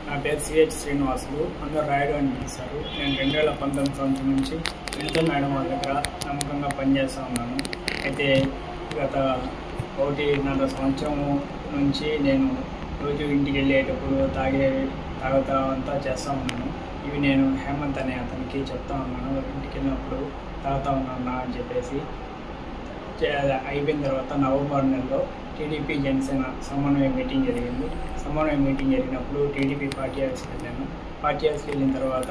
నా పేరు సిహెచ్ శ్రీనివాసులు, అందరూ రాయుడు అని పిలుస్తారు. నేను 2019 సంవత్సరం నుంచి వినిత మేడం వాళ్ళ దగ్గర నమ్మకంగా పనిచేస్తూ ఉన్నాను. అయితే గత 1.5 సంవత్సరం నుంచి నేను రోజు ఇంటికి వెళ్ళేటప్పుడు తాగుతా అంతా చేస్తూ ఉన్నాను. ఇవి నేను హేమంత్ అనే అతనికి చెప్తా ఉన్నాను, ఇంటికి వెళ్ళినప్పుడు తాగుతా ఉన్నాను అని చెప్పేసి. అయిపోయిన తర్వాత నవంబర్ నెలలో టీడీపీ జనసేన సమన్వయ మీటింగ్ జరిగింది. సమన్వయ మీటింగ్ జరిగినప్పుడు టీడీపీ పార్టీ ఆఫీస్కి వెళ్ళాను. పార్టీ ఆఫీస్కి వెళ్ళిన తర్వాత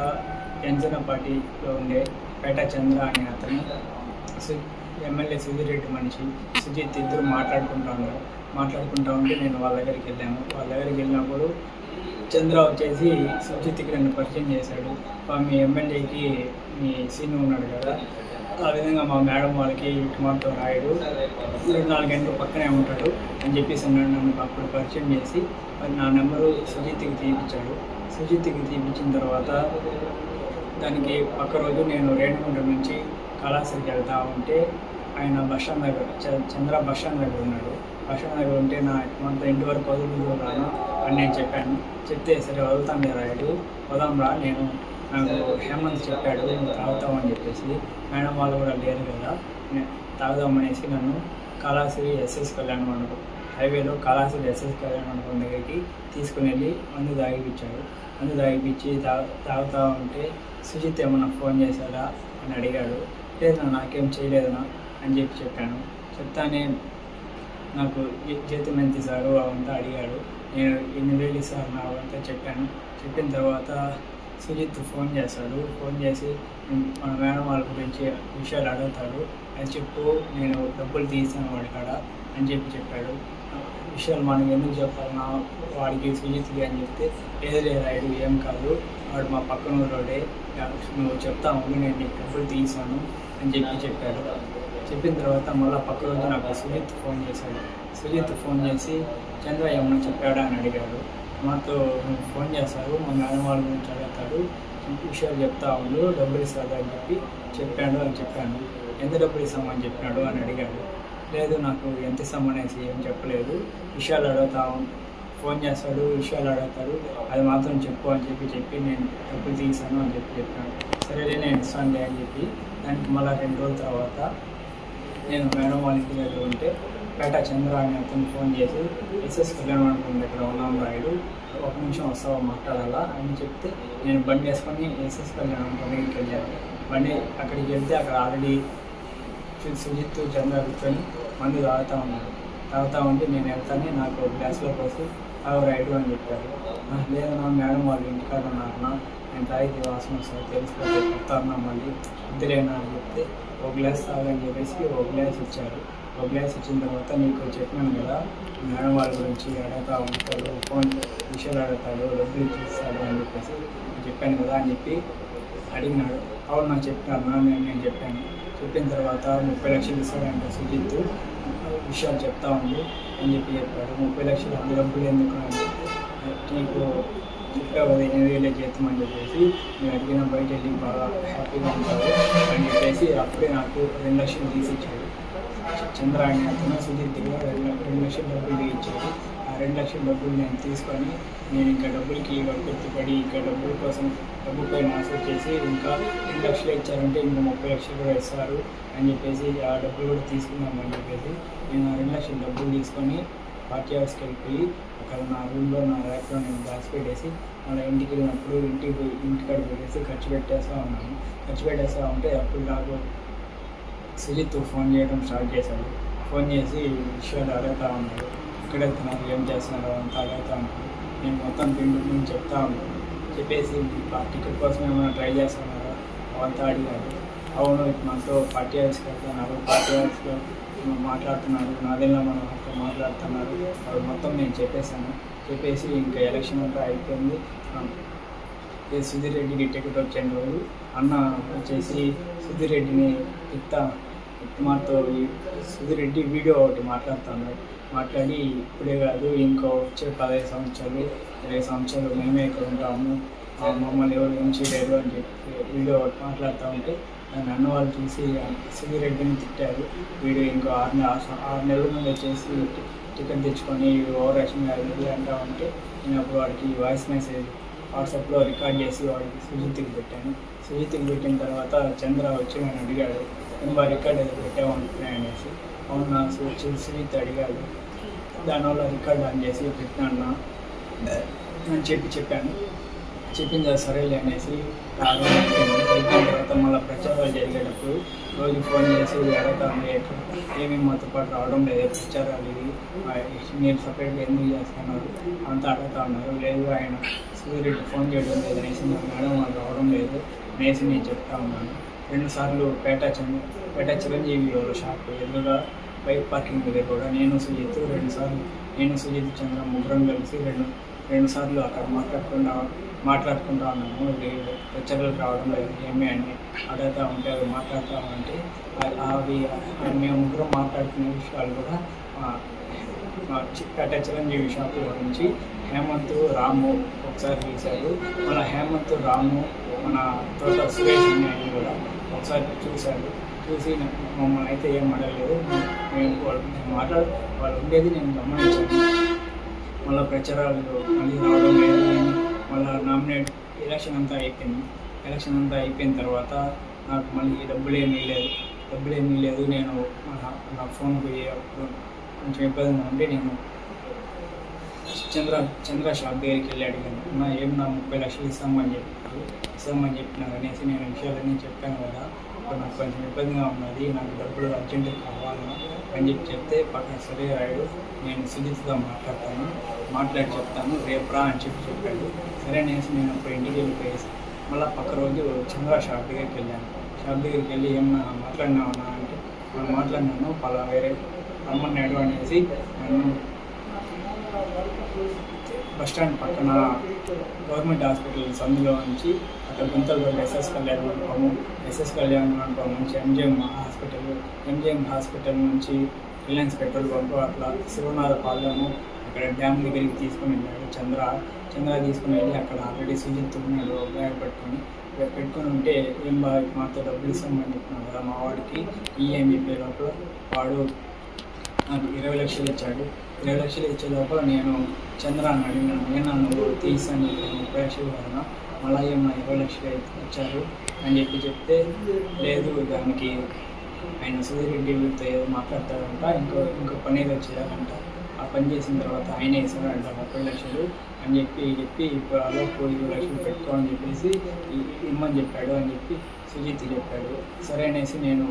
జనసేన పార్టీలో ఉండే పేట చంద్ర అనే అతను, ఎమ్మెల్యే సుధీర్ రెడ్డి మనిషి సుజిత్ ఇద్దరు మాట్లాడుకుంటా ఉంటే నేను వాళ్ళ దగ్గరికి వెళ్ళాను. వాళ్ళ దగ్గరికి వెళ్ళినప్పుడు చంద్ర వచ్చేసి సుజిత్కి నన్ను పరిచయం చేశాడు. మీ ఎమ్మెల్యేకి మీ సీను ఉన్నాడు కదా, ఆ విధంగా మా మేడం వాళ్ళకి మాతో రాయుడు 4 గంటలు పక్కనే ఉంటాడు అని చెప్పేసి నన్ను అప్పుడు పరిచయం చేసి నా నెంబరు సుజిత్కి తీపించాడు. సుజిత్కి తీపించిన తర్వాత దానికి పక్క రోజు నేను రేణుగుంట నుంచి కళాశాలకు వెళ్తా ఉంటే ఆయన బస్టాండ్ దగ్గర చంద్ర బస్టాండ్ దగ్గర ఉన్నాడు. బస్టాండ్ దగ్గర ఉంటే మనతో ఇంటి వరకు వదులుతాను అని నేను చెప్పాను. చెప్తే సరే వదులుతాను రాయుడు, వదాంరా, నాకు హేమంత్ చెప్పాడు నువ్వు తాగుతామని చెప్పేసి. మేడం వాళ్ళు కూడా లేరు కదా, తాగుదామనేసి నన్ను కాళాశ్రీ ఎస్ఎస్ కళ్యాణ మండపం హైవేలో కాళాశ్రీ ఎస్ఎస్ కళ్యాణ మండపం దగ్గరికి తీసుకుని వెళ్ళి మందు తాగిపించాడు. మందు తాగిపించి తాగుతూ ఉంటే సుజిత్ ఏమన్నా ఫోన్ చేశాడా అని అడిగాడు. లేదు నాకేం చేయలేదనా అని చెప్పాను. చెప్తానే నాకు జీతం ఎంత ఇస్తారు అవంతా అడిగాడు. నేను 8,000 ఇస్తారు నా అవంతా చెప్పాను. చెప్పిన తర్వాత సుజిత్ ఫోన్ చేస్తాడు. ఫోన్ చేసి మన మేడం వాళ్ళ గురించి విషయాలు అడుగుతాడు. అని చెప్పు, నేను డబ్బులు తీసాను వాడి కాడ అని చెప్పాడు. విషయాలు మనకి ఎందుకు చెప్పాలన్నా వాడికి సుజిత్కి అని చెప్తే, లేదు రాయుడు ఏం కాదు, వాడు మా పక్కన రోడే, నువ్వు చెప్తా ఉండి నేను నీకు డబ్బులు తీసాను అని చెప్పాడు. చెప్పిన తర్వాత మళ్ళీ పక్క రోజు నాకు సుజిత్ ఫోన్ చేశాడు. సుజిత్ ఫోన్ చేసి చంద్ర ఏమన్నా చెప్పాడా అని అడిగాడు. మాతో ఫోన్ చేస్తారు, మా మేడం వాళ్ళ గురించి అడుగుతాడు, విషయాలు చెప్తా ఉండు, డబ్బులు ఇస్తాడు అని చెప్పాను. ఎంత డబ్బులు ఇస్తామని చెప్పినాడు అని అడిగాడు. లేదు నాకు ఎంత ఇస్తామనేసి ఏం చెప్పలేదు, విషయాలు ఫోన్ చేస్తాడు, విషయాలు అడుగుతాడు, అది మాత్రం చెప్పు అని చెప్పి నేను డబ్బులు తీసాను అని చెప్పాను. సరేలే నేను ఇస్తానులే అని చెప్పి దానికి మళ్ళీ 2 రోజుల తర్వాత నేను మేడం వాళ్ళ ఇంటి దగ్గర ఉంటే పేట చంద్ర అని అతను ఫోన్ చేసి ఎస్ఎస్ కళ్యాణ మండపం దగ్గర ఉన్నాం రాయుడు, 1 నిమిషం వస్తావా మాట్లాడాలా అని చెప్తే నేను బండి వేసుకొని ఎస్ఎస్ కళ్యాణ మండపం దగ్గరికి వెళ్ళాను. బండి అక్కడికి వెళ్తే అక్కడ ఆల్రెడీ సుజిత్ చంద్ర కూర్చొని మందు తాగుతూ ఉంటే నేను వెళ్తానే నాకు గ్లాస్లో పోసి తాగు రాయుడు అని చెప్పారు. లేదు నా మేడం వాళ్ళు ఇంటికాడ ఉన్నారన్నా, నేను తాగితే వాసన వస్తుంది తెలుసుకోవాలి చెప్తారన్నా, మళ్ళీ ఇద్దరేనా అని చెప్తే 1 గ్లాస్ తాగని చెప్పేసి 1 గ్లాస్ ఇచ్చారు. 1 గ్లాస్ ఇచ్చిన తర్వాత నీకు చెప్పాను కదా మేడం వాళ్ళ గురించి అడుగుతూ ఉంటాడు, ఫోన్ విషయాలు అడుగుతాడు, డబ్బులు తీస్తాడు అని చెప్పేసి చెప్పాను కదా అని చెప్పి అడిగినాడు. అవును నాకు చెప్పాను నేను చెప్పాను. చెప్పిన తర్వాత 30 లక్షలు ఇస్తాడంటే సుజిత్, విషయాలు చెప్తా ఉంది అని చెప్పాడు. 30 లక్షలు అంత డబ్బులు ఎందుకు అని, నీకు చెప్పావు కదా 8,000 జీతం అని చెప్పేసి, నేను అడిగిన బయట వెళ్ళి బాగా హ్యాపీగా ఉంటాడు అని చెప్పేసి అప్పుడే నాకు 2 లక్షలు తీసిచ్చాడు. చంద్ర అని అతను సుజిత్ దగ్గర 2 లక్షల డబ్బులు ఇచ్చాడు. ఆ 2 లక్షల డబ్బులు నేను తీసుకొని నేను ఇంకా డబ్బులకి గుర్తుపడి ఇంకా డబ్బుల కోసం డబ్బుపై ఆశ చేసి ఇంకా 2 లక్షలు ఇచ్చారంటే ఇంకా 30 లక్షలు కూడా ఇస్తారు అని చెప్పేసి ఆ డబ్బులు కూడా తీసుకుందామని చెప్పేసి నేను ఆ 2 లక్షల డబ్బులు తీసుకొని పార్టీ ఆఫీస్కి వెళ్ళిపోయి అక్కడ నా రూమ్లో నా ర్యాక్లో నేను దాచిపెట్టేసి మళ్ళీ ఇంటికి వెళ్ళినప్పుడు ఇంటికాడ పెట్టేసి ఖర్చు పెట్టేస్తూ ఉంటే అప్పుడు నాకు సుజిత్ ఫోన్ చేయడం స్టార్ట్ చేశాడు. ఫోన్ చేసి విషయాలు అడుగుతూ ఉన్నాడు, ఇక్కడ వెళ్తున్నారు ఏం చేస్తున్నారు అంతా అడుగుతూ ఉన్నాడు. నేను మొత్తం నేను చెప్తా ఉన్నాను. చెప్పేసి టికెట్ కోసం ఏమైనా ట్రై చేస్తున్నారా అవంతా అడిగాడు. అవును మనతో పార్టీ ఆఫీస్కి వెళ్తున్నారు, పార్టీ ఆఫీస్లో మాట్లాడుతున్నారు, నాదేళ్ళ మనం అక్కడ మాట్లాడుతున్నారు, అవి మొత్తం నేను చెప్పేసి ఇంకా ఎలక్షన్ అంతా అయిపోయింది. సుధీర్ రెడ్డికి టికెట్ వచ్చిన రోజు అన్న వచ్చేసి సుధీర్ రెడ్డిని మాతో సుధీర్ రెడ్డి వీడియో ఒకటి మాట్లాడి ఇప్పుడే కాదు ఇంకో వచ్చే 15 సంవత్సరాలు 20 సంవత్సరాలు మేమే ఇక్కడ ఉంటాము, మమ్మల్ని ఎవరు ఏం చేయలేరు అని చెప్పి వీడియో ఒకటి మాట్లాడుతూ ఉంటే దాన్ని అన్న వాళ్ళు చూసి సుధీర్ రెడ్డిని తిట్టారు. వీడియో ఇంకో 6 నెలల ముందు వచ్చేసి టికెట్ తెచ్చుకొని ఓవర్ యాక్షన్ అంటా ఉంటే నేను అప్పుడు వాడికి వాయిస్ మెసేజ్ వాట్సాప్లో రికార్డ్ చేసి వాడికి సుజిత్కి పెట్టాను. సుజిత్కి పెట్టిన తర్వాత చంద్ర వచ్చి నన్ను అడిగాడు, ఇంకా రికార్డ్ ఏదో పెట్టామంటున్నాయి అనేసి. అవునా సుజిత్ అడిగాడు, దానివల్ల రికార్డ్ ఆన్ చేసి పెట్టినా అని చెప్పాను. చెప్పిన తర్వాత సరేలే అనేసి అయిపోయిన తర్వాత మళ్ళీ ప్రచారాలు జరిగేటప్పుడు రోజు ఫోన్ చేసి అడగతాను, ఏమేమి మాతో పాటు రావడం లేదు, ప్రచారాలు ఇవి మీరు సపరేట్గా ఎందుకు చేస్తున్నారు అంతా అడుగుతా ఉన్నారు. లేదు ఆయన సూర్యుడికి ఫోన్ చేయడం లేదు అనేసి, మేడం వాళ్ళు రావడం లేదు అనేసి నేను చెప్తా ఉన్నాను. 2 సార్లు పేట చిరంజీవి షాప్ ఎదురుగా బైక్ పార్కింగ్ దగ్గర కూడా నేను సుజిత్ చంద్ర ముగ్గురం కలిసి రెండు సార్లు అక్కడ మాట్లాడుకుంటా ఉన్నాము. ప్రచారాలకు రావడం లేదు ఏమి అని అడుగుతూ ఉంటే అవి మాట్లాడుతూ ఉంటే అవి మేము ముగ్గురం మాట్లాడుకునే విషయాలు కూడా పేట చిరంజీవి షాపు గురించి హేమంత్ రాము ఒకసారి తీశారు. మన హేమంత్ రాము మన తోట సురేష్ అనే కూడా ఒకసారి చూసి మమ్మల్ని అయితే ఏం అడగలేదు. వాళ్ళు ఉండేది నేను గమనించాను. మళ్ళీ ప్రచారాలు మళ్ళీ రావడం లేదు. మళ్ళీ ఎలక్షన్ అంతా అయిపోయిన తర్వాత నాకు మళ్ళీ డబ్బులు ఏమీ లేదు. నేను నా ఫోన్ పోయి కొంచెం ఇబ్బందిగా ఉండి నేను చంద్ర షాప్ దగ్గరికి వెళ్ళి అడిగాను, నా 30 లక్షలు ఇస్తామని చెప్పినారు అనేసి నేను విషయాలన్నీ చెప్పాను కదా. ఇప్పుడు నాకు కొంచెం ఇబ్బందిగా ఉన్నది, నాకు డబ్బులు అర్జెంటుగా కావాలా అని చెప్తే పక్కన సరే రాయుడు నేను సుజిత్తో మాట్లాడి చెప్తాను రేపు రా అని చెప్పాడు. సరే అనేసి నేను అప్పుడు ఇంటికి వెళ్ళిపోయేసి మళ్ళీ పక్క రోజు చంద్ర షాప్ దగ్గరికి వెళ్ళి ఏమన్నా మాట్లాడినావన్నా అంటే మనం మాట్లాడినాను పలా వేరే రమ్మన్నాడు అనేసి నన్ను బస్టాండ్ పక్కన గవర్నమెంట్ హాస్పిటల్ సందులో నుంచి అక్కడ గుంతల్లో ఎస్ఎస్ కళ్యాణ మండపం నుంచి ఎంజిఎం హాస్పిటల్ నుంచి రిలయన్స్ పెట్రోల్ బంక్ అట్లా శివనాథపాలెము అక్కడ డ్యామ్ దగ్గరికి తీసుకుని వెళ్ళాడు చంద్ర తీసుకుని వెళ్ళి అక్కడ ఆల్రెడీ సుజిత్ ఉన్నాడు బ్యాగ్ పెట్టుకుని ఉంటే ఏం బాగా మాతో డబ్బులు ఇస్తామని చెప్పినాడు కదా మా వాడికి ఈఎంఈపీ లోపల వాడు నాకు 20 లక్షలు ఇచ్చాడు. 20 లక్షలు ఇచ్చే లోపల నేను చంద్రాన్ని అడిగినాను, నువ్వు తీసాను 30 లక్షలు కదా మళ్ళీ ఏమన్నా 20 లక్షలు ఇచ్చారు అని చెప్తే లేదు దానికి ఆయన సుధీరెడ్డితో ఏదో మాట్లాడతాడంట, ఇంకో పని ఏదో చేయాలంట, ఆ పని చేసిన తర్వాత ఆయన వేసాడంట 30 లక్షలు అని చెప్పి ఇప్పుడు అలోపు 20 లక్షలు పెట్టుకోవాలని చెప్పేసి ఇమ్మని చెప్పాడు అని చెప్పి సుజిత్ చెప్పాడు. సరే అనేసి నేను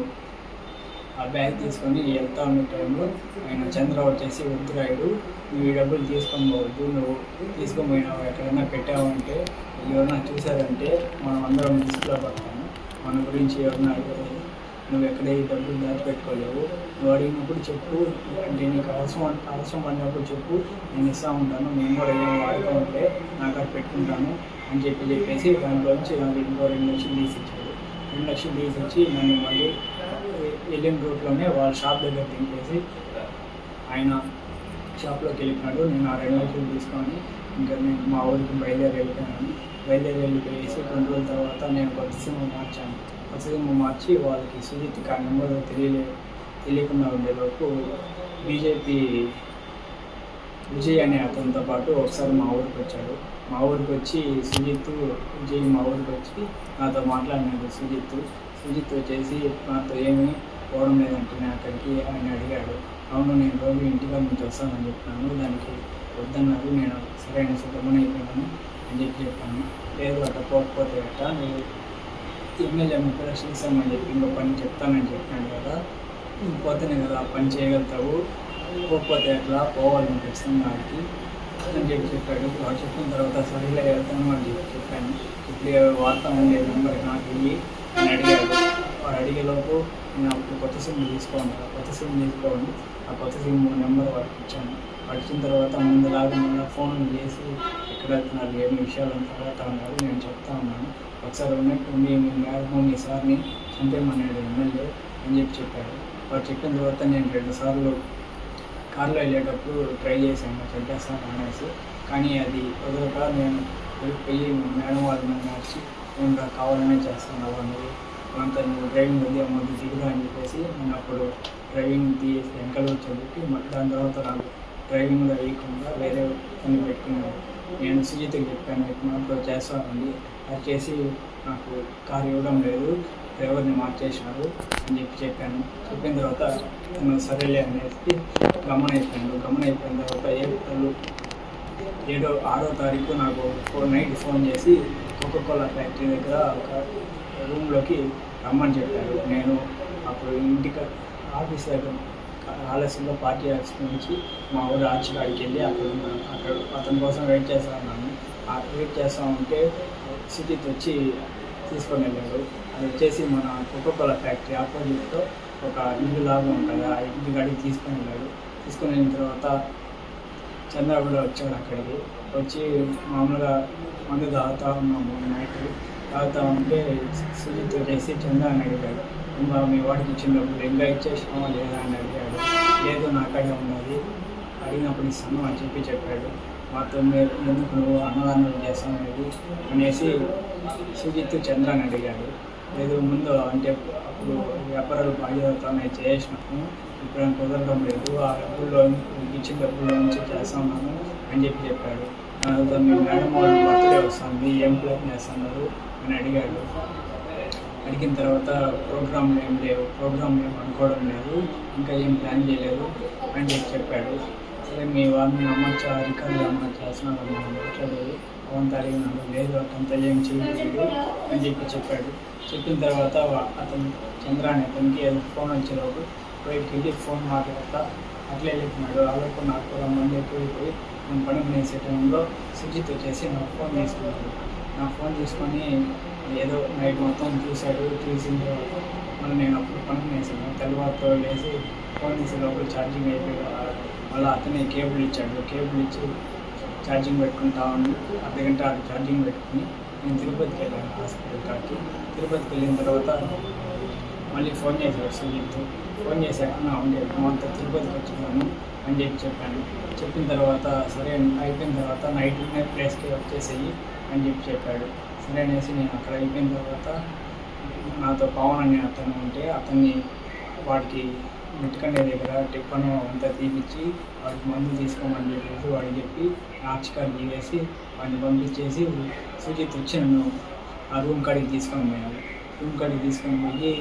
ఆ బ్యాగ్ తీసుకొని వెళ్తా ఉన్న టైంలో ఆయన చంద్ర వచ్చేసి వద్దురాయుడు నువ్వు ఈ డబ్బులు తీసుకొని పోవద్దు, నువ్వు తీసుకొని పోయినావు ఎక్కడైనా పెట్టావంటే ఎవరైనా చూసారంటే మనం అందరం రిస్క్లో పడతాము, మన గురించి ఎవరైనా నువ్వు ఎక్కడ ఈ డబ్బులు దాచిపెట్టుకోలేవు, నువ్వు అడిగినప్పుడు చెప్పు, అంటే నీకు అవసరం పడినప్పుడు చెప్పు, నేను ఇస్తూ ఉంటాను, నేను కూడా ఏం వాడుకుంటే నాకు అది పెట్టుకుంటాను అని చెప్పేసి దాంట్లోంచి నాకు ఇంకో 2 లక్షలు తీసిచ్చాడు. 2 లక్షలు తీసిచ్చి నన్ను మళ్ళీ వెళ్ళిన రూట్లోనే వాళ్ళ షాప్ దగ్గర దింపేసి ఆయన షాప్లోకి వెళ్ళిపోయాడు. నేను ఆ 2 లక్షలు తీసుకొని ఇంకా నేను మా ఊరికి బయలుదేరి వెళ్ళిపోయేసి 2 రోజుల తర్వాత నేను కొత్త సిమ్ మార్చి వాళ్ళకి సుజిత్కి ఆ నెంబర్ తెలియకుండా ఉండేలోపు బీజేపీ విజయ్ అనే అతనితో పాటు ఒకసారి మా ఊరికి వచ్చాడు. మా ఊరికి వచ్చి విజయ్ మా ఊరికి వచ్చి నాతో మాట్లాడినాడు. సుజిత్ వచ్చేసి నాతో ఏమీ పోవడం లేదంటున్నా అక్కడికి అని అడిగాడు. అవును నేను రోజు ఇంటిగా నుంచి వస్తానని చెప్పినాను, దానికి వద్దన్నారు, నేను సరైన సిద్ధమని అయిపోయినాను అని చెప్పాను. లేదు అట్లా పోకపోతే అట్ట నేను ఎమ్మెల్యే 30 లక్షలు ఇస్తామని చెప్పి ఇంకో పని చెప్తానని చెప్పినాను కదా, పోతేనే కదా ఆ పని చేయగలుగుతావు, పోకపోతే అట్లా పోవాలి ఖచ్చితంగా వాడికి అని చెప్పాడు. వాడు చెప్పిన తర్వాత సరిగ్గా వెళ్తాను అని చెప్పాను. ఇప్పుడు వార్త ఉండే నెంబర్ నాకు ఇవి అని అడిగాడు. వాడు అడిగేలోపు నేను అప్పుడు కొత్త సిమ్ తీసుకోండి ఆ కొత్త సిమ్ నెంబర్ వాడికి ఇచ్చాను. వాడు ఇచ్చిన తర్వాత ముందులాగా మళ్ళీ ఫోన్ చేసి ఎక్కడ వెళ్తున్నారు ఏమి విషయాలు తర్వాత ఉన్నారు నేను చెప్తా ఉన్నాను. ఒకసారి ఉన్నట్టుండి మీ సార్ని చంపేమన్నాడు ఎమ్మెల్యే అని చెప్పాడు. వాడు చెప్పిన తర్వాత నేను 2 సార్లు కార్లో వెళ్ళేటప్పుడు ట్రై చేశాను చంపేస్తాను అనేసి, కానీ అది వదలక నేను వెళ్ళిపోయి మేడం వాళ్ళని మార్చి నేను కావాలనే చేస్తున్నావు అన్నది అంత నువ్వు డ్రైవింగ్ ఉంది అమ్మది దిగుదా అని చెప్పేసి నేను అప్పుడు డ్రైవింగ్ తీసి వెనకాల చదివి దాని తర్వాత నాకు డ్రైవింగ్లో వేయకుండా వేరే పని పెట్టుకున్నాను. నేను సుజిత్కి చెప్పాను, మాతో చేస్తానండి, అది చేసి నాకు కారు ఇవ్వడం లేదు, డ్రైవర్ని మార్చేసినారు అని చెప్పాను. చెప్పిన తర్వాత సరేలే అనేసి గమనైపోయిన తర్వాత ఏప్రిల్ 6వ తారీఖు నాకు నైట్ ఫోన్ చేసి కోకోకోలా ఫ్యాక్టరీ దగ్గర ఒక రూమ్లోకి రమ్మని చెప్పారు. నేను అప్పుడు ఇంటికి ఆఫీస్ దగ్గర ఆలస్యంలో పార్టీ ఆఫీస్ నుంచి మా ఊరు ఆర్చికాడికి వెళ్ళి అక్కడ అతని కోసం వెయిట్ చేస్తా ఉన్నాను. వెయిట్ చేస్తూ ఉంటే సుజిత్ వచ్చి తీసుకొని వెళ్ళాడు. అది వచ్చేసి మన కోకోకోలా ఫ్యాక్టరీ ఆపోజిట్లో ఒక ఇల్లు లాగా ఉంటుంది, ఆ ఇల్లు కాడికి తీసుకొని వెళ్ళాడు. తీసుకొని వెళ్ళిన తర్వాత చంద్ర కూడా వచ్చాడు. అక్కడికి వచ్చి మామూలుగా మందు తాగుతూ ఉన్నాము. నైట్ తాగుతూ ఉంటే సుజిత్ వచ్చేసి చంద్ర అని అడిగాడు, ఇంకా మీ వాడికి ఇచ్చిన డబ్బులు ఇంకా ఇచ్చేసినామా లేదా అని అడిగాడు. లేదు నాకడే ఉన్నది, అడిగినప్పుడు ఇస్తాను అని చెప్పాడు. మాతో మీరు ఎందుకు నువ్వు అన్నదానం చేస్తాననేది అనేసి సుజిత్ చంద్ర అని అడిగాడు. లేదు ముందు అంటే అప్పుడు వ్యాపారాలు బాధ్యతనే చేసినాము, ఇప్పుడు కుదరడం లేదు, ఆ డబ్బుల్లో ఇచ్చిన డబ్బుల్లో నుంచి చేస్తున్నాను అని చెప్పాడు. తర్వాత మీ మేడం వాళ్ళు బర్త్డే వస్తుంది, ఏం ప్లాన్ చేస్తున్నారు అని అడిగాడు. అడిగిన తర్వాత ప్రోగ్రాంలు ఏం లేవు, ప్రోగ్రాంలు ఏం అనుకోవడం లేదు, ఇంకా ఏం ప్లాన్ చేయలేదు అని చెప్పాడు. సరే మీ వాళ్ళని నమ్మచ్చా, రికార్డు అమ్మచ్చా, చేస్తున్నాను మాట్లాడేది అవంతా అడిగినాడు. లేదు అతనితో ఏం చేయలేదు అని చెప్పాడు. చెప్పిన తర్వాత అతను చంద్ర అనే అతనికి ఫోన్ వచ్చేలోపు బయటికి వెళ్ళి ఫోన్ మాట్లాడతా అట్లే వెళ్ళిపోయినాడు. అలాగే నాకు కూడా మంది ఎక్కువైపోయి నేను పడుకునేసే టైంలో సుజిత్ వచ్చేసి నాకు ఫోన్ తీసుకున్నాడు. నా ఫోన్ తీసుకొని ఏదో నైట్ మొత్తం చూశాడు. చూసిన తర్వాత మళ్ళీ నేను అప్పుడు పడుకునేసాను. తెల్లవారితో లేసి ఫోన్ తీసే లోపల ఛార్జింగ్ అయిపోయి మళ్ళీ అతనే కేబుల్ ఇచ్చాడు. కేబుల్ ఇచ్చి ఛార్జింగ్ పెట్టుకుంటా ఉంది. అర్ధగంట ఛార్జింగ్ పెట్టుకుని నేను తిరుపతికి వెళ్ళాను, హాస్పిటల్ కాడికి. తిరుపతికి వెళ్ళిన తర్వాత మళ్ళీ ఫోన్ చేశాడు సుజిత్. ఫోన్ చేశాక నా ఉండే అంతా తిరుపతికి వచ్చినాను అని చెప్పాను. చెప్పిన తర్వాత సరే అయిపోయిన తర్వాత నైట్ ప్లేస్కి వచ్చేసేయి అని చెప్పాడు. సరే అనేసి నేను అక్కడ అయిపోయిన తర్వాత నాతో పవన్ అనే అతను ఉంటే అతన్ని వాడికి మెట్టుకండే దగ్గర టిఫన్ అంతా తీపిచ్చి వాడికి మందు తీసుకోమని చెప్పేసి వాడికి చెప్పి ఆర్చికార్ దిగేసి వాడిని పంపించేసి సుజిత్ వచ్చి నన్ను ఆ రూమ్ కాడికి తీసుకొని పోయాడు. రూమ్ కాడికి తీసుకొని పోయి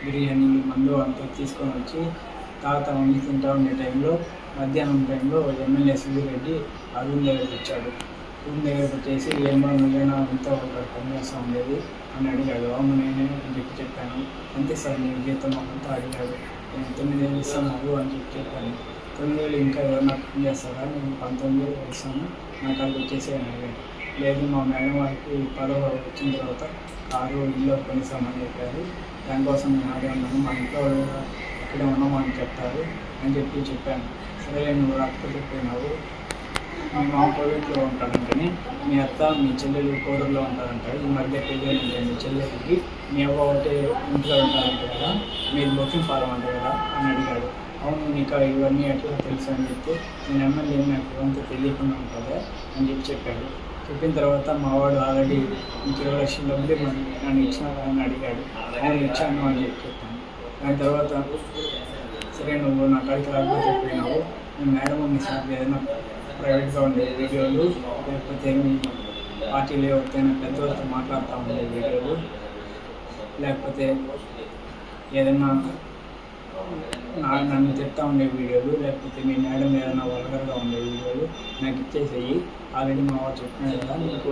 బిర్యానీ మందు అంతా తీసుకొని వచ్చి తాగుతా ఉండి తింటా ఉండే టైంలో మధ్యాహ్నం టైంలో ఎమ్మెల్యే సుబ్బిరెడ్డి ఆ రూమ్ దగ్గరికి వచ్చాడు. రూమ్ దగ్గరకు వచ్చేసి ఏమో నువ్వేనా అంతా ఒక పనిచేస్తూ ఉండేది అని అడిగాడు. అవును నేనే అని చెప్పాను. అంతే సార్ నేను జీతం అంతా అడిగాడు. నేను 9,000 ఇస్తాను అని చెప్పాను. 9,000 ఇంకా ఎవరన్నా పని చేస్తారా, నేను 19,000 ఇస్తాను, నాకు అక్కడికి వచ్చేసి అని అడిగాడు. లేదు మా మేడం వారికి 10వ వచ్చిన తర్వాత కారు ఇల్లు కొనిస్తామని చెప్పారు, దానికోసం నేను ఆడే ఉన్నాను, మా ఇంట్లో ఇక్కడే ఉన్నామని చెప్తారు అని చెప్పాను. సరే నువ్వు రాకపోతే పోయినావు, మీ మామ ప్రైవేట్లో ఉంటాడంటని, మీ అత్త మీ చెల్లెలు కోడూరులో ఉంటారంట, ఈ మధ్య పెళ్ళి ఉంటాయి మీ చెల్లెలకి, మీ అవ్వ ఒకటే ఇంట్లో ఉంటారంట కదా, మీరు బొక్కింగ్ పాలం అంట కదా అని అడిగాడు. అవును నీకు ఇవన్నీ ఎట్లా తెలుసు అని చెప్తే నేను ఎమ్మెల్యే నాకు ఇవంతా తెలియకుండా ఉంటుందా అని చెప్పాడు. చెప్పిన తర్వాత మా వాడు ఆల్రెడీ 20 లక్షల డబ్బులు నన్ను ఇచ్చినారా అని అడిగాడు. అవును ఇచ్చాను అని చెప్పాను. దాని తర్వాత సరే నువ్వు నా కాడికి రాకపోతే పోయినావు, నేను మేడం సార్ ఏదైనా ప్రైవేట్గా ఉండే వీడియోలు లేకపోతే మీ పార్టీలో ఎవరికైనా పెద్దవాళ్ళతో మాట్లాడుతూ ఉండే వీడియోలు లేకపోతే ఏదైనా నన్ను తిడతా ఉండే వీడియోలు లేకపోతే మీ మేడం ఏదైనా వల్గర్గా ఉండే వీడియోలు నాకు ఇచ్చేసేయి, ఆల్రెడీ మా వాడు చెప్పినాడు కదా నీకు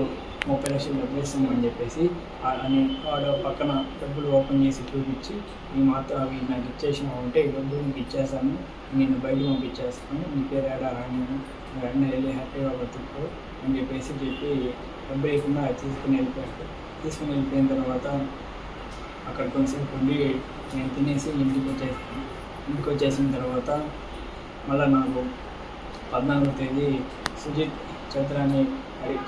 30 లక్షలు డబ్బులు ఇస్తామని చెప్పేసి అని వాడు పక్కన డబ్బులు ఓపెన్ చేసి చూపించి ఈ మాత్రం అవి నాకు ఇచ్చేసినావు అంటే ఈ డబ్బులు నీకు ఇచ్చేస్తాను, నేను బయట పంపించేస్తాను, నీ పేరు ఏడా రాని వెంటనే వెళ్ళి హ్యాపీగా బతుకు అని చెప్పి డబ్బు లేకుండా తీసుకుని వెళ్ళిపోయాడు. తీసుకుని వెళ్ళిపోయిన తర్వాత అక్కడ కొంచెంసేపు ఉండి నేను తినేసి ఇంటికి వచ్చేసిన తర్వాత మళ్ళీ నాకు 14వ తేదీ సుజిత్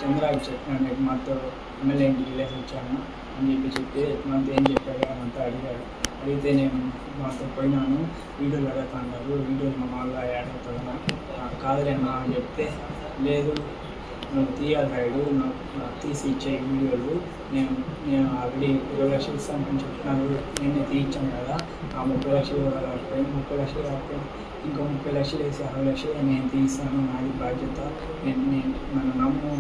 చంద్రాకి చెప్పినాను, మాతో ఎమ్మెల్యే ఇంటికి వెళ్ళేసి వచ్చాను అని చెప్తే మాతో ఏం చెప్పాడు అని అంతా అడిగాడు. అడిగితే నేను మాతో పోయినాను, వీడియోలు అడుగుతున్నారు, వీడియోలు మా వాళ్ళ యాడ్ అవుతుందా కాదులేనా అని చెప్తే లేదు నువ్వు తీయాలి రైడు, నాకు తీసి ఇచ్చే వీడియోలు. నేను నేను ఆల్రెడీ 20 లక్షలు ఇస్తానని చెప్తున్నారు, నేనే తీయించాను కదా. ఆ 30 లక్షలు కాకపోయి 30 లక్షలు కాకపోయి ఇంకో 30 లక్షలు వేసి 60 లక్షలు నేను తీస్తాను, నాది బాధ్యత, నేను నన్ను నమ్ము,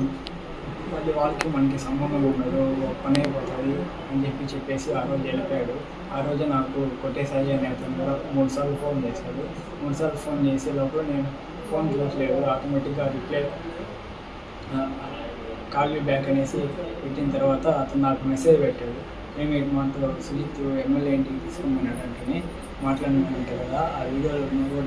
మళ్ళీ వాళ్ళకి మనకి సంబంధం ఉండదు, పని అయిపోతుంది అని చెప్పేసి ఆ రోజు వెళ్ళిపోయాడు. ఆ రోజు నాకు కొట్టేసాయి అనే అతను కూడా 3 సార్లు ఫోన్ చేశాడు. 3 సార్లు ఫోన్ చేసే లోపల నేను ఫోన్ చూసలేదు, ఆటోమేటిక్గా రిప్లై కాల్ యూ బ్యాక్ అనేసి పెట్టిన తర్వాత అతను నాకు మెసేజ్ పెట్టాడు. ఏమి మాతో సుజిత్ ఎమ్మెల్యే ఇంటికి తీసుకున్నాడంటే మాట్లాడినట్టు కదా, ఆ వీడియోలో నువ్వు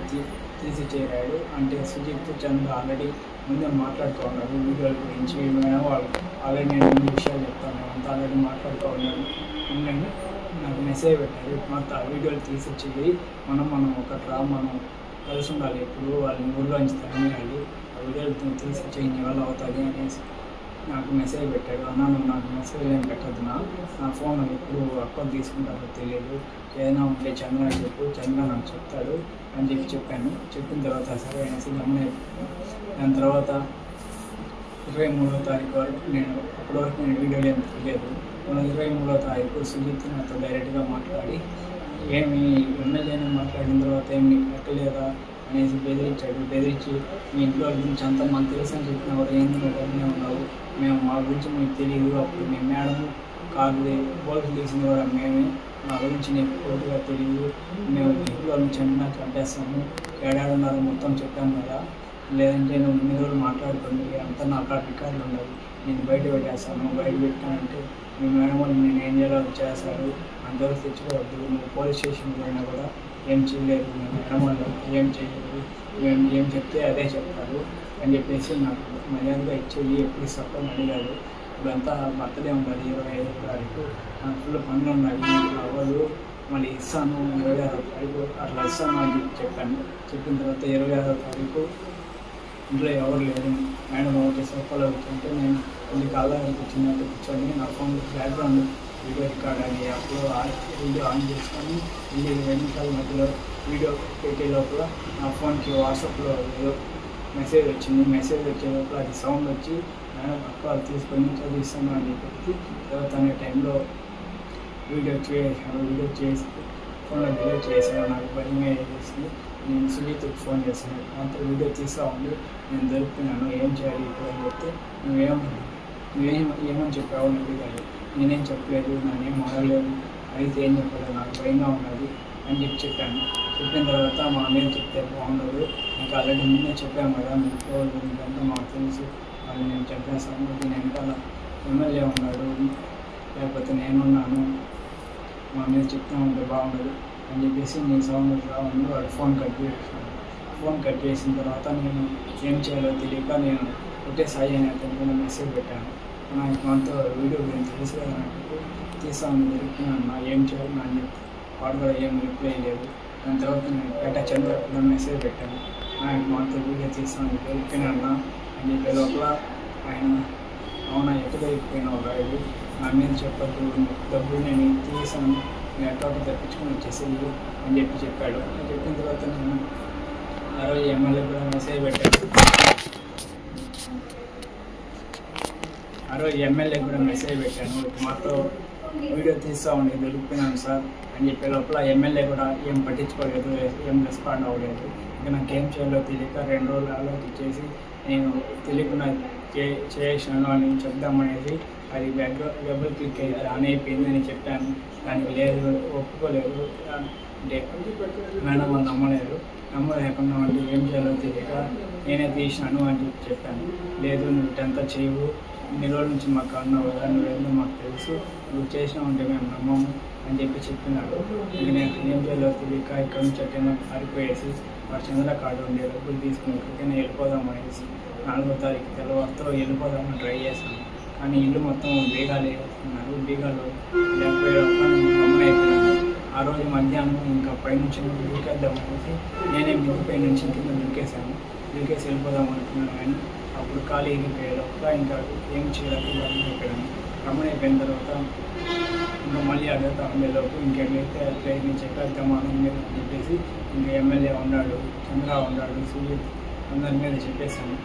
తీసి చేరాడు అంటే సుజిత్ చంద్ర ఆల్రెడీ ముందే మాట్లాడుకోన్నాడు వీడియోల గురించి. మేడం వాళ్ళు ఆల్రెడీ నేను ముందు విషయాలు చెప్తాను, అంతా ఆల్రెడీ మాట్లాడుకోన్నాడు. ఉండండి నాకు మెసేజ్ పెట్టాడు, మొత్తం ఆ వీడియోలు తీసిచ్చేది మనం మనం కలిసి ఉండాలి, ఇప్పుడు వాళ్ళని ఊళ్ళోంచి తరలియాలి, ఆ వీడియోలు తీసిచ్చే నీ వల్ల అవుతుంది అనేసి నాకు మెసేజ్ పెట్టాడు. అన్నా నువ్వు నాకు మెసేజ్ ఏం పెట్టద్దు, నా ఫోన్ ఎప్పుడు అకౌంట్ తీసుకుంటారో తెలియదు, ఏదైనా ఉంటే చంద్ర చెప్పు, చంద్ర నాకు చెప్తాడు అని చెప్పాను. చెప్పిన తర్వాత సరే అనేసి గమనించాను. దాని తర్వాత 23వ తారీఖు వరకు నేను అప్పటి వరకు నేను వీడియోలు ఏం తెలియదు. 23వ తారీఖు సుజిత్ నాతో డైరెక్ట్గా మాట్లాడి ఏమి ఎమ్మెల్యేని మాట్లాడిన తర్వాత ఏమి నీకు పెట్టలేదా అనేసి బెదిరించి మీ ఇంట్లో గురించి అంతా మాకు తెలుసు అని చెప్పినవారు ఎందుకు ఒకరినే ఉన్నావు, మేము మా గురించి మీకు తెలియదు, అప్పుడు మీ మేడం కార్లు బోల్ట్లు తీసింది కూడా మేమే, మా గురించి నీకు పూర్తిగా తెలియదు, మేము ఇంట్లో నుంచి అన్నా చంపేస్తాము, ఏడాడున్నారు మొత్తం చెప్పాము కదా, లేదంటే నువ్వు ఇన్ని రోజులు మాట్లాడుకోండి అంతా నా అక్కడ రికార్డులు ఉన్నాయి, నేను బయట పెట్టేస్తాను, బయట పెట్టానంటే మీ మేడం వాళ్ళు నేను ఏం చేయాలో చేస్తారు, అందరూ తెచ్చుకోవద్దు, నువ్వు పోలీస్ స్టేషన్కి పోయినా కూడా ఏం చేయలేదు, మీ మేడం వాళ్ళు ఏం చేయలేదు, ఏం చెప్తే అదే చెప్తారు అని చెప్పేసి నాకు మర్యాదగా ఇచ్చేది ఎప్పుడు ఇస్తాను అడిగాడు. ఇప్పుడంతా బర్త్డే ఉండాలి 25వ తారీఖు, నాకు ఫుల్ పనులు ఉన్నాయి, అవ్వదు, మళ్ళీ ఇస్తాను 26వ తారీఖు అట్లా ఇస్తాను అని చెప్పాను. చెప్పిన తర్వాత 26వ తారీఖు ఇంట్లో ఎవరు లేదు, మేడం ఒకటి సోఫాలో కూర్చుంటే నేను కొన్ని కాలాలు కూర్చున్నట్టు కూర్చొని నా ఫోన్ బ్యాక్గ్రౌండ్ వీడియో రికార్డ్ అని అప్పుడు వీడియో ఆన్ చేసుకొని 20 నిమిషాల మధ్యలో వీడియో పెట్టే లోపల నా ఫోన్కి వాట్సాప్లో ఏదో మెసేజ్ వచ్చింది. మెసేజ్ వచ్చే లోపల అది సౌండ్ వచ్చి మేడం అక్క తీసుకొని చదివిస్తాను అని చెప్పి తర్వాత అనే టైంలో వీడియో చేసి ఫోన్లో డిలీట్ చేశాను. నాకు భయంగా చేసింది. నేను సుజిత్కి ఫోన్ చేశాను, అంత వీడియో తీసా ఉంది, నేను దొరుకుతున్నాను, ఏం చేయాలి ఇప్పుడు అని చెప్తే నువ్వేమని చెప్పావు అని అడిగాడు. నేనేం చెప్పలేదు, నేనేం మారలేదు, అయితే ఏం చెప్పలేదు, నాకు భయంగా ఉన్నది అని చెప్పాను. చెప్పిన తర్వాత మా అన్నయ్య చెప్తే బాగుండదు, నాకు ఆల్రెడీ ముందే చెప్పాము కదా, మీకు మీకంతా మాకు తెలుసు, వాళ్ళు నేను చెప్పేస్తాను, దీని వెనకాల ఎమ్మెల్యే ఉన్నాడు లేకపోతే నేనున్నాను, మా మీద చెప్తా ఉంటే బాగుండదు అని చెప్పేసి నీ సౌండ్ రావాలి వాడు ఫోన్ కట్ చేసాను. ఫోన్ కట్ చేసిన తర్వాత నేను ఏం చేయాలో తెలియక నేను ఒకటే సాయి అని అతనికి మెసేజ్ పెట్టాను. నాకు మనతో వీడియో గురించి తెలుసు కదా, నాకు తీసాను దొరికినా ఏం చేయాలి నా అని చెప్తే వాడు కూడా ఏం రిప్లై లేదు. దాని తర్వాత నేను పేట చంద్ర కూడా మెసేజ్ పెట్టాను, నాకు మనతో వీడియో తీసాను దొరికినా అని చెప్పే లోపల ఆయన అవునా ఎక్కడ దొరికిపోయినావు రాయుడు, నా మీద చెప్పద్దు, డబ్బులు నేను తీసాను, నేను అక్కడ తెప్పించుకొని వచ్చేసేది అని చెప్పాడు. చెప్పిన తర్వాత నేను ఆ రోజు ఎమ్మెల్యే కూడా మెసేజ్ పెట్టాను. మాతో వీడియో తీస్తూ ఉండి దొరికిపోయినాను సార్ అని చెప్పే లోపల ఎమ్మెల్యే కూడా ఏం పట్టించుకోలేదు, ఏం రెస్పాండ్ అవ్వలేదు. ఇంకా నాకేం చేయాలో తెలియక 2 రోజులు ఆలోచించేసి నేను తెలియకుండా చేసాను అని చెప్దామనేది అది డబుల్ క్లిక్ అయితే ఆన్ అయిపోయింది అని చెప్పాను. దానికి లేదు, ఒప్పుకోలేదు అంటే మేడం వాళ్ళు నమ్మలేకుండా అంటే ఏం చేయాలో తెలియక నేనే తీసినాను అని చెప్పాను. లేదు నువ్వు ఇటంతా చేయవు, ఇన్ని రోజుల నుంచి మాకు అన్నావు కదా, నువ్వేందో మాకు తెలుసు, నువ్వు చేసినావు అంటే మేము నమ్మము అని చెప్పినాడు. ఇంక నేను ఏం చేయాలో తెలియక ఇక్కడ నుంచి అట్టైనా పారిపోయేసి వాడు చంద్ర కార్డు ఉండే డబ్బులు తీసుకుని ఇక్కడికైనా వెళ్ళిపోదాం అనేసి 4వ తారీఖు తెల్లవారితో వెళ్ళిపోదామని ట్రై చేశాను. కానీ ఇల్లు మొత్తం బీగాలు వేస్తున్నారు, బీగాలు లేకపోయే గమనైపోయినాను. ఆ రోజు మధ్యాహ్నం ఇంకా పైనుంచి దూకేద్దాం అనేసి నేనే మిద్దిపై నుంచి కింద దూకేసి వెళ్ళిపోదాం అనుకున్నాను. కానీ అప్పుడు ఖాళీ ఎగిరిపోయే లోపల ఇంకా ఏం చేయలేక గమనైపోయిన తర్వాత ఇంకా మళ్ళీ అడుగుతా ఉండేలోపు ఇంకెట్లయితే అట్లయితే చెప్పేద్దామా అని చెప్పేసి ఇంకా ఎమ్మెల్యే ఉన్నాడు, చంద్ర ఉన్నాడు, సుజిత్ అందరి మీద చెప్పేశాను.